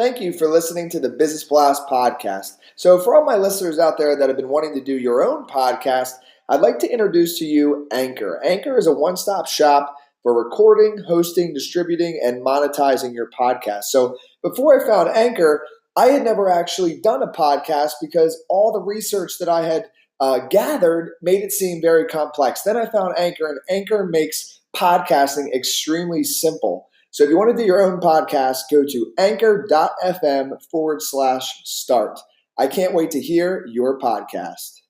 Thank you for listening to the Business Blast podcast. So for all my listeners out there that have been wanting to do your own podcast, I'd like to introduce to you Anchor. Anchor is a one-stop shop for recording, hosting, distributing, and monetizing your podcast. So before I found Anchor, I had never actually done a podcast because all the research that I had gathered made it seem very complex. Then I found Anchor, and Anchor makes podcasting extremely simple. So if you want to do your own podcast, go to anchor.fm/start. I can't wait to hear your podcast.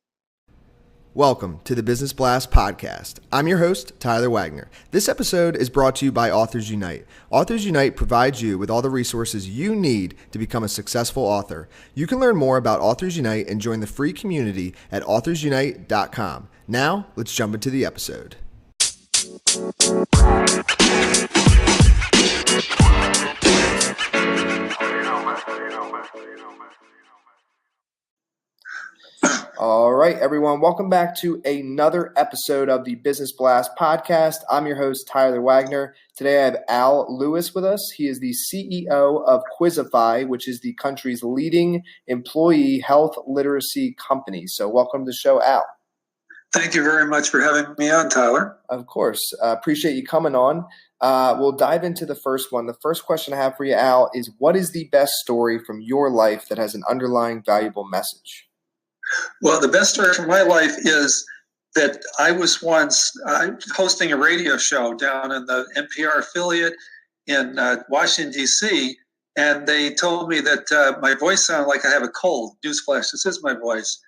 Welcome to the Business Blast podcast. I'm your host, Tyler Wagner. This episode is brought to you by Authors Unite. Authors Unite provides you with all the resources you need to become a successful author. You can learn more about Authors Unite and join the free community at authorsunite.com. Now, let's jump into the episode. All right, everyone. Welcome back to another episode of the Business Blast podcast. I'm your host, Tyler Wagner. Today I have Al Lewis with us. He is the CEO of Quizzify, which is the country's leading employee health literacy company. So welcome to the show, Al. Thank you very much for having me on, Tyler. Of course. Appreciate you coming on. We'll dive into the first one. The first question I have for you, Al, is what is the best story from your life that has an underlying valuable message? Well, the best story from my life is that I was once hosting a radio show down in the NPR affiliate in Washington, D.C., and they told me that my voice sounded like I have a cold. Newsflash, this is my voice.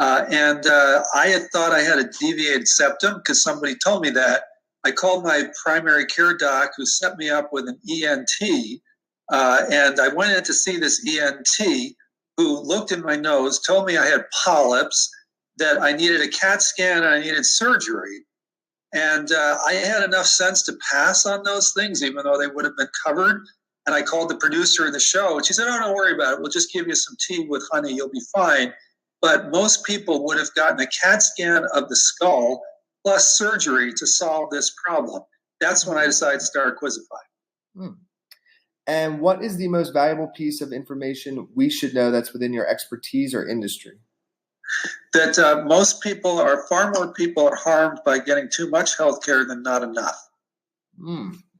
And I had thought I had a deviated septum because somebody told me that. I called my primary care doc who set me up with an ENT, and I went in to see this ENT who looked in my nose, told me I had polyps, that I needed a CAT scan and I needed surgery. And I had enough sense to pass on those things, even though they would have been covered. And I called the producer of the show, and she said, "Oh, don't worry about it. We'll just give you some tea with honey. You'll be fine." But most people would have gotten a CAT scan of the skull plus surgery to solve this problem. That's when I decided to start Quizzify. And what is the most valuable piece of information we should know that's within your expertise or industry? That far more people are harmed by getting too much healthcare than not enough.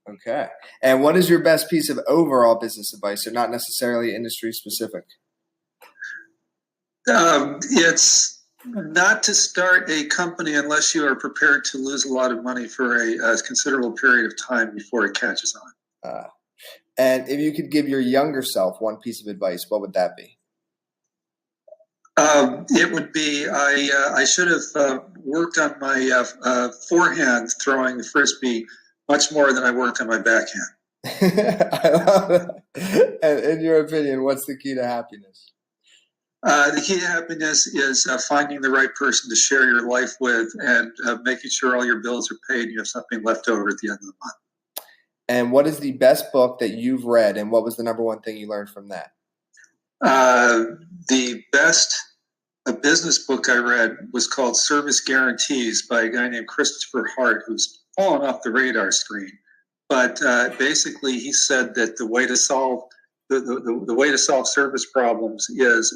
Okay. And what is your best piece of overall business advice, or not necessarily industry specific? It's not to start a company unless you are prepared to lose a lot of money for a considerable period of time before it catches on. And if you could give your younger self one piece of advice, what would that be? It would be I should have worked on my forehand throwing the frisbee much more than I worked on my backhand. I love that. And in your opinion, what's the key to happiness? The key to happiness is finding the right person to share your life with and making sure all your bills are paid and you have something left over at the end of the month. And what is the best book that you've read, and what was the number one thing you learned from that? The best business book I read was called Service Guarantees by a guy named Christopher Hart, who's fallen off the radar screen. But basically, he said that the way to solve the way to solve service problems is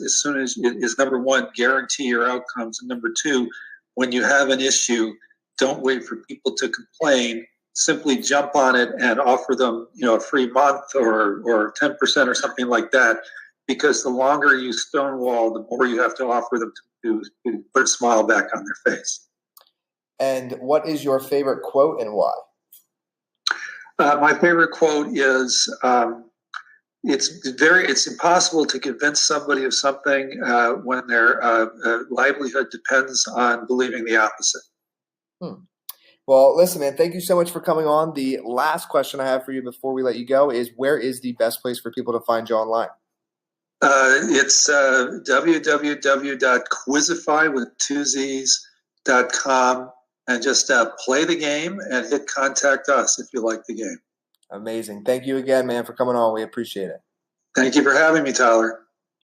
number one, guarantee your outcomes, and number two, when you have an issue, don't wait for people to complain. Simply jump on it and offer them, a free month or 10% or something like that. Because the longer you stonewall, the more you have to offer them to put a smile back on their face. And what is your favorite quote and why? My favorite quote is, it's impossible to convince somebody of something when their livelihood depends on believing the opposite. Well, listen, man, thank you so much for coming on. The last question I have for you before we let you go is, where is the best place for people to find you online? It's www.quizzify.com, and just play the game and hit contact us if you like the game. Amazing. Thank you again, man, for coming on. We appreciate it. Thank you for having me, Tyler.